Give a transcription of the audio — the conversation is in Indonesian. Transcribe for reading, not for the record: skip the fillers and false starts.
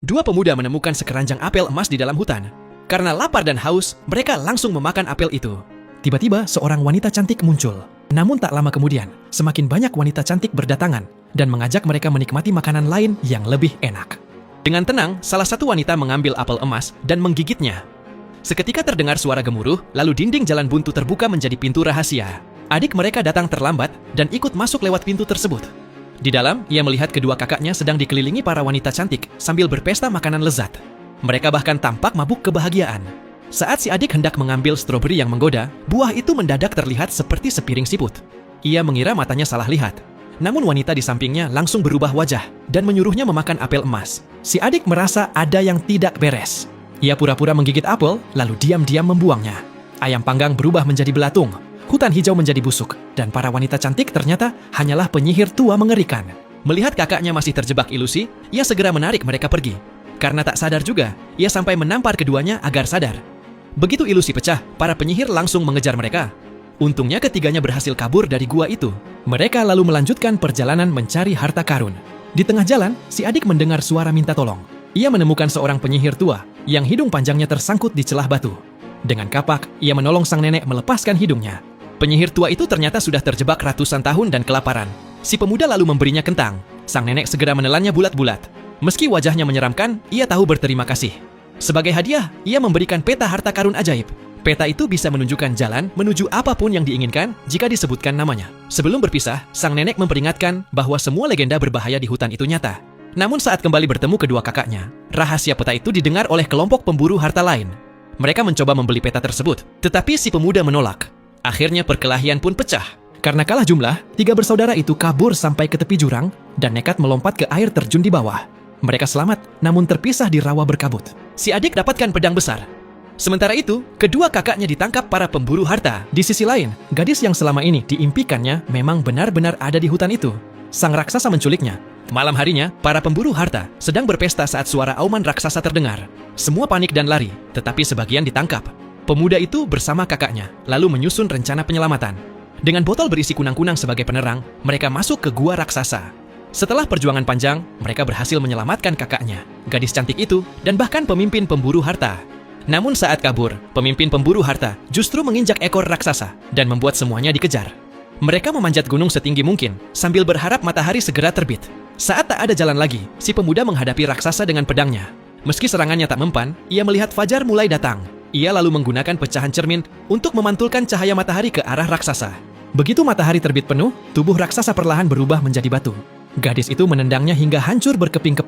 Dua pemuda menemukan sekeranjang apel emas di dalam hutan. Karena lapar dan haus, mereka langsung memakan apel itu. Tiba-tiba, seorang wanita cantik muncul. Namun tak lama kemudian, semakin banyak wanita cantik berdatangan dan mengajak mereka menikmati makanan lain yang lebih enak. Dengan tenang, salah satu wanita mengambil apel emas dan menggigitnya. Seketika terdengar suara gemuruh, lalu dinding jalan buntu terbuka menjadi pintu rahasia. Adik mereka datang terlambat dan ikut masuk lewat pintu tersebut. Di dalam, ia melihat kedua kakaknya sedang dikelilingi para wanita cantik sambil berpesta makanan lezat. Mereka bahkan tampak mabuk kebahagiaan. Saat si adik hendak mengambil stroberi yang menggoda, buah itu mendadak terlihat seperti sepiring siput. Ia mengira matanya salah lihat. Namun wanita di sampingnya langsung berubah wajah dan menyuruhnya memakan apel emas. Si adik merasa ada yang tidak beres. Ia pura-pura menggigit apel, lalu diam-diam membuangnya. Ayam panggang berubah menjadi belatung. Hutan hijau menjadi busuk, dan para wanita cantik ternyata hanyalah penyihir tua mengerikan. Melihat kakaknya masih terjebak ilusi, ia segera menarik mereka pergi. Karena tak sadar juga, ia sampai menampar keduanya agar sadar. Begitu ilusi pecah, para penyihir langsung mengejar mereka. Untungnya ketiganya berhasil kabur dari gua itu. Mereka lalu melanjutkan perjalanan mencari harta karun. Di tengah jalan, si adik mendengar suara minta tolong. Ia menemukan seorang penyihir tua yang hidung panjangnya tersangkut di celah batu. Dengan kapak, ia menolong sang nenek melepaskan hidungnya. Penyihir tua itu ternyata sudah terjebak ratusan tahun dan kelaparan. Si pemuda lalu memberinya kentang. Sang nenek segera menelannya bulat-bulat. Meski wajahnya menyeramkan, ia tahu berterima kasih. Sebagai hadiah, ia memberikan peta harta karun ajaib. Peta itu bisa menunjukkan jalan menuju apapun yang diinginkan jika disebutkan namanya. Sebelum berpisah, sang nenek memperingatkan bahwa semua legenda berbahaya di hutan itu nyata. Namun saat kembali bertemu kedua kakaknya, rahasia peta itu didengar oleh kelompok pemburu harta lain. Mereka mencoba membeli peta tersebut, tetapi si pemuda menolak. Akhirnya perkelahian pun pecah. Karena kalah jumlah, tiga bersaudara itu kabur sampai ke tepi jurang dan nekat melompat ke air terjun di bawah. Mereka selamat, namun terpisah di rawa berkabut. Si adik dapatkan pedang besar. Sementara itu, kedua kakaknya ditangkap para pemburu harta. Di sisi lain, gadis yang selama ini diimpikannya memang benar-benar ada di hutan itu. Sang raksasa menculiknya. Malam harinya, para pemburu harta sedang berpesta saat suara auman raksasa terdengar. Semua panik dan lari, tetapi sebagian ditangkap. Pemuda itu bersama kakaknya, lalu menyusun rencana penyelamatan. Dengan botol berisi kunang-kunang sebagai penerang, mereka masuk ke gua raksasa. Setelah perjuangan panjang, mereka berhasil menyelamatkan kakaknya, gadis cantik itu, dan bahkan pemimpin pemburu harta. Namun saat kabur, pemimpin pemburu harta justru menginjak ekor raksasa dan membuat semuanya dikejar. Mereka memanjat gunung setinggi mungkin, sambil berharap matahari segera terbit. Saat tak ada jalan lagi, si pemuda menghadapi raksasa dengan pedangnya. Meski serangannya tak mempan, ia melihat fajar mulai datang. Ia lalu menggunakan pecahan cermin untuk memantulkan cahaya matahari ke arah raksasa. Begitu matahari terbit penuh, tubuh raksasa perlahan berubah menjadi batu. Gadis itu menendangnya hingga hancur berkeping-keping.